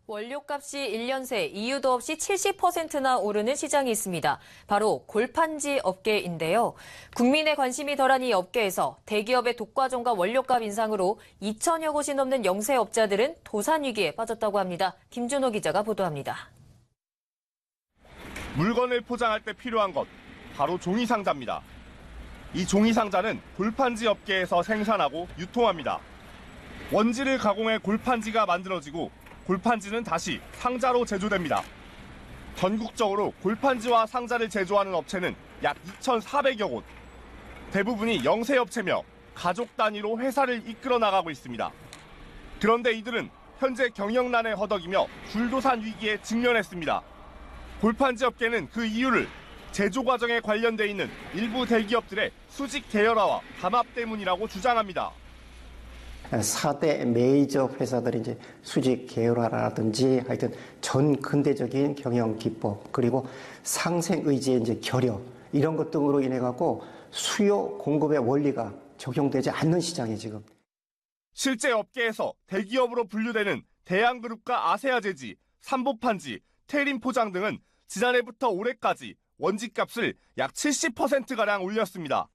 원료값이 1년 새 이유도 없이 70%나 오르는 시장이 있습니다. 바로 골판지 업계인데요. 국민의 관심이 덜한 이 업계에서 대기업의 독과점과 원료값 인상으로 2천여 곳이 넘는 영세업자들은 도산 위기에 빠졌다고 합니다. 김준호 기자가 보도합니다. 물건을 포장할 때 필요한 것, 바로 종이상자입니다. 이 종이상자는 골판지 업계에서 생산하고 유통합니다. 원지를 가공해 골판지가 만들어지고 골판지는 다시 상자로 제조됩니다. 전국적으로 골판지와 상자를 제조하는 업체는 약 2,400여 곳. 대부분이 영세업체며 가족 단위로 회사를 이끌어 나가고 있습니다. 그런데 이들은 현재 경영난에 허덕이며 줄도산 위기에 직면했습니다. 골판지 업계는 그 이유를 제조 과정에 관련돼 있는 일부 대기업들의 수직 계열화와 담합 때문이라고 주장합니다. 4대 메이저 회사들이 이제 수직 계열화라든지 하여튼 전 근대적인 경영 기법 그리고 상생 의지의 이제 결여 이런 것 등으로 인해 갖고 수요 공급의 원리가 적용되지 않는 시장이 지금. 실제 업계에서 대기업으로 분류되는 대한그룹과 아세아제지, 삼보판지, 태림포장 등은 지난해부터 올해까지 원지값을 약 70%가량 올렸습니다.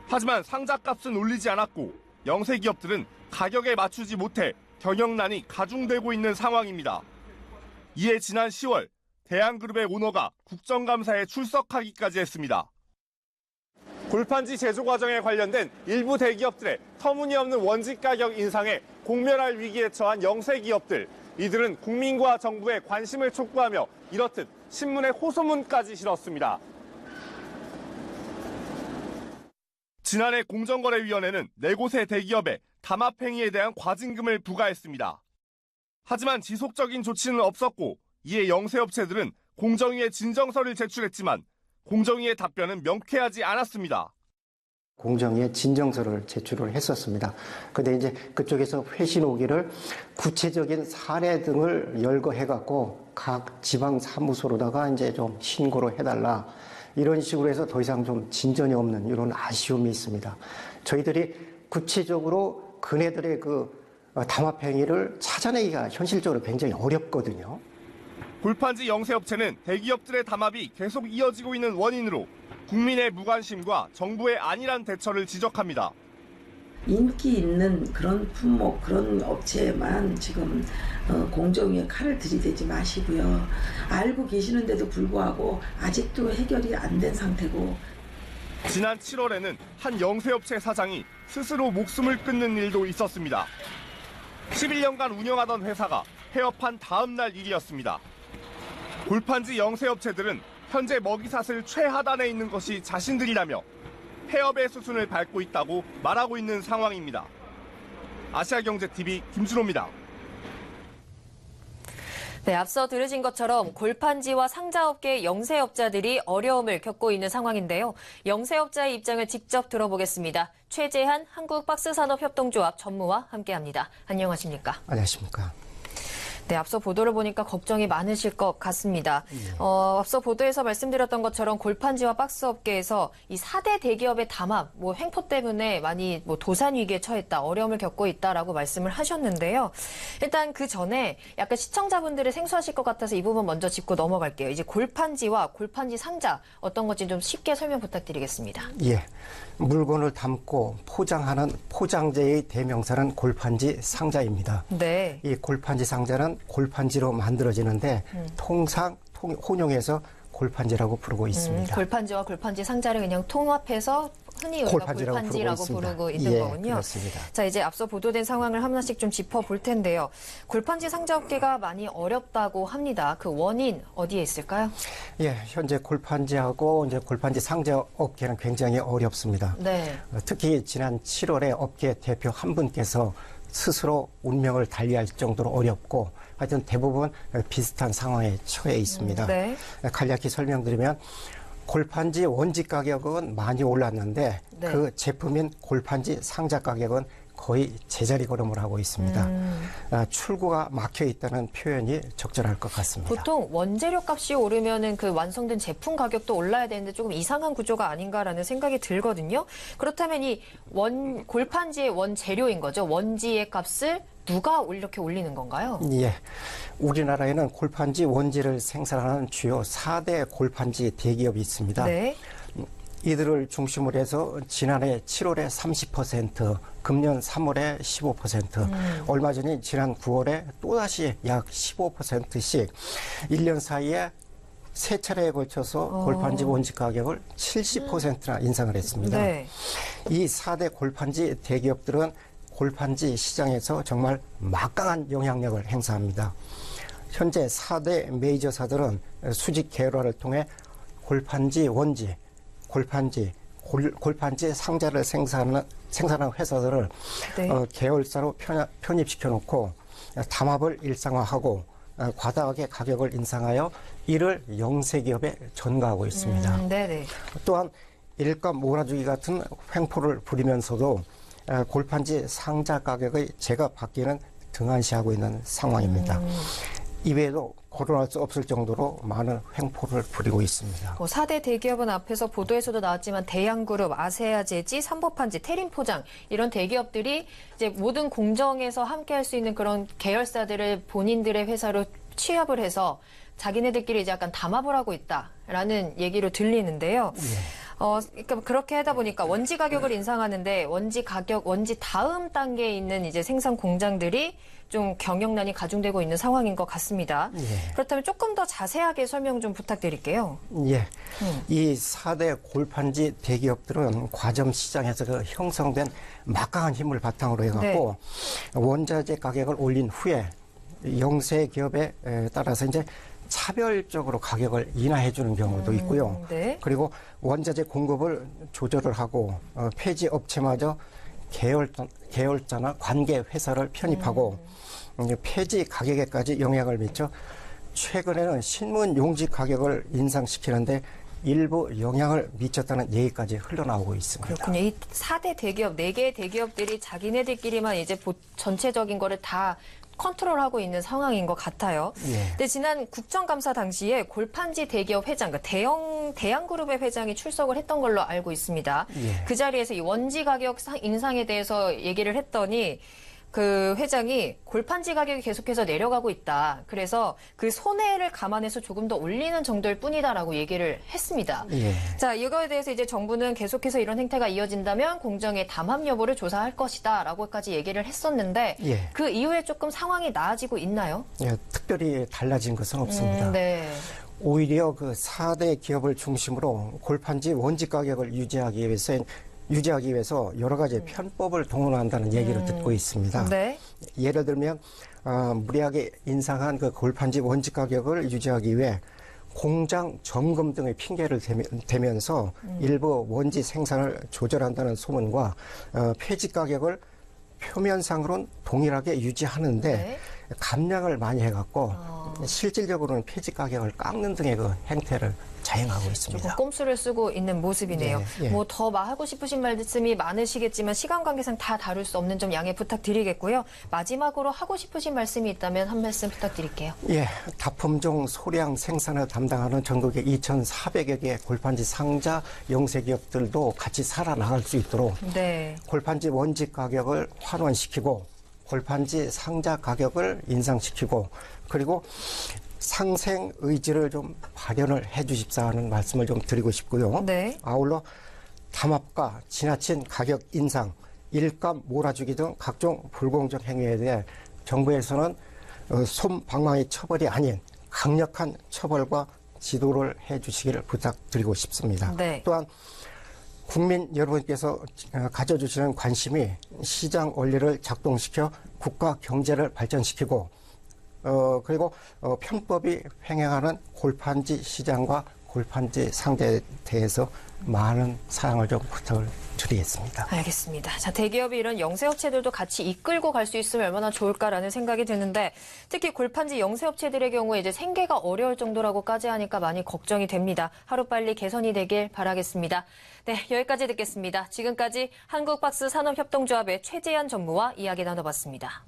하지만 상자값은 올리지 않았고 영세기업들은 가격에 맞추지 못해 경영난이 가중되고 있는 상황입니다. 이에 지난 10월 대한그룹의 오너가 국정감사에 출석하기까지 했습니다. 골판지 제조 과정에 관련된 일부 대기업들의 터무니없는 원지 가격 인상에 공멸할 위기에 처한 영세기업들. 이들은 국민과 정부의 관심을 촉구하며 이렇듯 신문에 호소문까지 실었습니다. 지난해 공정거래위원회는 4곳의 대기업에 담합행위에 대한 과징금을 부과했습니다. 하지만 지속적인 조치는 없었고 이에 영세업체들은 공정위에 진정서를 제출했지만 공정위의 답변은 명쾌하지 않았습니다. 공정위에 진정서를 제출을 했었습니다. 근데 이제 그쪽에서 회신 오기를 구체적인 사례 등을 열거해갖고 각 지방 사무소로다가 이제 좀 신고를 해달라. 이런 식으로 해서 더 이상 좀 진전이 없는 이런 아쉬움이 있습니다. 저희들이 구체적으로 그네들의 그 담합 행위를 찾아내기가 현실적으로 굉장히 어렵거든요. 골판지 영세업체는 대기업들의 담합이 계속 이어지고 있는 원인으로 국민의 무관심과 정부의 안일한 대처를 지적합니다. 인기 있는 그런 품목, 그런 업체에만 지금 공정위에 칼을 들이대지 마시고요. 알고 계시는데도 불구하고 아직도 해결이 안 된 상태고. 지난 7월에는 한 영세업체 사장이 스스로 목숨을 끊는 일도 있었습니다. 11년간 운영하던 회사가 폐업한 다음 날 일이었습니다. 골판지 영세업체들은 현재 먹이사슬 최하단에 있는 것이 자신들이라며 폐업의 수순을 밟고 있다고 말하고 있는 상황입니다. 아시아경제TV 김준호입니다. 네, 앞서 들으신 것처럼 골판지와 상자업계 영세업자들이 어려움을 겪고 있는 상황인데요. 영세업자의 입장을 직접 들어보겠습니다. 최재한 한국박스산업협동조합 전무와 함께합니다. 안녕하십니까? 안녕하십니까? 네, 앞서 보도를 보니까 걱정이 많으실 것 같습니다. 앞서 보도에서 말씀드렸던 것처럼 골판지와 박스 업계에서 이 4대 대기업의 담합, 횡포 때문에 많이 도산 위기에 처했다, 어려움을 겪고 있다라고 말씀을 하셨는데요. 일단 그 전에 약간 시청자분들이 생소하실 것 같아서 이 부분 먼저 짚고 넘어갈게요. 이제 골판지와 골판지 상자 어떤 건지 좀 쉽게 설명 부탁드리겠습니다. 예. 물건을 담고 포장하는 포장재의 대명사는 골판지 상자입니다. 네. 이 골판지 상자는 골판지로 만들어지는데 통상 혼용해서 골판지라고 부르고 있습니다. 골판지와 골판지 상자를 그냥 통합해서 흔히 우리가 골판지라고 부르고 있는 예, 거군요. 그렇습니다. 자, 이제 앞서 보도된 상황을 하나씩 좀 짚어볼 텐데요. 골판지 상자 업계가 많이 어렵다고 합니다. 그 원인 어디에 있을까요? 예, 현재 골판지하고 이제 골판지 상자 업계는 굉장히 어렵습니다. 네. 특히 지난 7월에 업계 대표 한 분께서 스스로 운명을 달리할 정도로 어렵고 하여튼 대부분 비슷한 상황에 처해 있습니다. 네. 간략히 설명드리면 골판지 원지 가격은 많이 올랐는데 네. 그 제품인 골판지 상자 가격은 거의 제자리 걸음을 하고 있습니다. 출구가 막혀 있다는 표현이 적절할 것 같습니다. 보통 원재료 값이 오르면은 그 완성된 제품 가격도 올라야 되는데 조금 이상한 구조가 아닌가라는 생각이 들거든요. 그렇다면 이 골판지의 원재료인 거죠. 원지의 값을 누가 이렇게 올리는 건가요? 예. 우리나라에는 골판지 원지를 생산하는 주요 4대 골판지 대기업이 있습니다. 네. 이들을 중심으로 해서 지난해 7월에 30%, 금년 3월에 15%, 얼마 전인 지난 9월에 또다시 약 15%씩 1년 사이에 세 차례에 걸쳐서 골판지 원지 가격을 70%나 인상을 했습니다. 네. 이 4대 골판지 대기업들은 골판지 시장에서 정말 막강한 영향력을 행사합니다. 현재 4대 메이저사들은 수직 계열화를 통해 골판지 원지, 골판지 상자를 생산하는 회사들을 네. 계열사로 편입시켜 놓고 담합을 일상화하고 과다하게 가격을 인상하여 이를 영세기업에 전가하고 있습니다. 네네. 또한 일감 몰아주기 같은 횡포를 부리면서도 골판지 상자 가격의 제가 받기는 등한시하고 있는 상황입니다. 이외에도 거론할 수 없을 정도로 많은 횡포를 부리고 있습니다. 4대 대기업은 앞에서 보도에서도 나왔지만 대양그룹, 아세아제지, 삼보판지, 태림포장 이런 대기업들이 이제 모든 공정에서 함께할 수 있는 그런 계열사들을 본인들의 회사로 취합을 해서 자기네들끼리 이제 약간 담합을 하고 있다라는 얘기로 들리는데요. 그러니까 그렇게 하다 보니까 원지 가격을 인상하는데 원지 다음 단계에 있는 이제 생산 공장들이 좀 경영난이 가중되고 있는 상황인 것 같습니다. 그렇다면 조금 더 자세하게 설명 좀 부탁드릴게요. 예. 이 4대 골판지 대기업들은 과점 시장에서 그 형성된 막강한 힘을 바탕으로 해갖고 원자재 가격을 올린 후에 영세 기업에 따라서 이제 차별적으로 가격을 인하해 주는 경우도 있고요. 네. 그리고 원자재 공급을 조절을 하고 폐지 업체마저 계열사나 관계 회사를 편입하고 폐지 가격에까지 영향을 미쳐 최근에는 신문 용지 가격을 인상시키는데 일부 영향을 미쳤다는 얘기까지 흘러나오고 있습니다. 그렇군요. 이 4대 대기업, 4개의 대기업들이 자기네들끼리만 이제 전체적인 거를 다 컨트롤하고 있는 상황인 것 같아요. 근데 지난 국정감사 당시에 골판지 대기업 회장, 그러니까 대양그룹의 회장이 출석을 했던 걸로 알고 있습니다. 그 자리에서 이 원지 가격 인상에 대해서 얘기를 했더니 그 회장이 골판지 가격이 계속해서 내려가고 있다. 그래서 그 손해를 감안해서 조금 더 올리는 정도일 뿐이다라고 얘기를 했습니다. 자, 이거에 대해서 이제 정부는 계속해서 이런 행태가 이어진다면 공정의 담합 여부를 조사할 것이다라고까지 얘기를 했었는데 그 이후에 조금 상황이 나아지고 있나요? 특별히 달라진 것은 없습니다. 네. 오히려 그 4대 기업을 중심으로 골판지 원지 가격을 유지하기 위해서 여러 가지 편법을 동원한다는 얘기를 듣고 있습니다. 네. 예를 들면 무리하게 인상한 그 골판지 원지 가격을 유지하기 위해 공장 점검 등의 핑계를 대면서 일부 원지 생산을 조절한다는 소문과 폐지 가격을 표면상으로는 동일하게 유지하는데 감량을 많이 해갖고 실질적으로는 폐지 가격을 깎는 등의 그 행태를 자행하고 있습니다. 조금 꼼수를 쓰고 있는 모습이네요. 예. 뭐 더 하고 싶으신 말씀이 많으시겠지만 시간 관계상 다 다룰 수 없는 점 양해 부탁드리겠고요. 마지막으로 하고 싶으신 말씀이 있다면 한 말씀 부탁드릴게요. 다품종 소량 생산을 담당하는 전국의 2,400여 개의 골판지 상자 영세 기업들도 같이 살아나갈 수 있도록 골판지 원지 가격을 환원시키고 골판지 상자 가격을 인상시키고 그리고 상생 의지를 좀 발현을 해 주십사 하는 말씀을 좀 드리고 싶고요. 아울러 담합과 지나친 가격 인상, 일감 몰아주기 등 각종 불공정 행위에 대해 정부에서는 솜방망이 처벌이 아닌 강력한 처벌과 지도를 해 주시기를 부탁드리고 싶습니다. 또한 국민 여러분께서 가져주시는 관심이 시장 원리를 작동시켜 국가 경제를 발전시키고 그리고 편법이 횡행하는 골판지 시장과 골판지 상대에 대해서 많은 사랑을 좀 부탁을 드리겠습니다. 알겠습니다. 자, 대기업이 이런 영세업체들도 같이 이끌고 갈 수 있으면 얼마나 좋을까라는 생각이 드는데 특히 골판지 영세업체들의 경우에 이제 생계가 어려울 정도라고까지 하니까 많이 걱정이 됩니다. 하루빨리 개선이 되길 바라겠습니다. 네, 여기까지 듣겠습니다. 지금까지 한국박스 산업협동조합의 최재현 전무와 이야기 나눠봤습니다.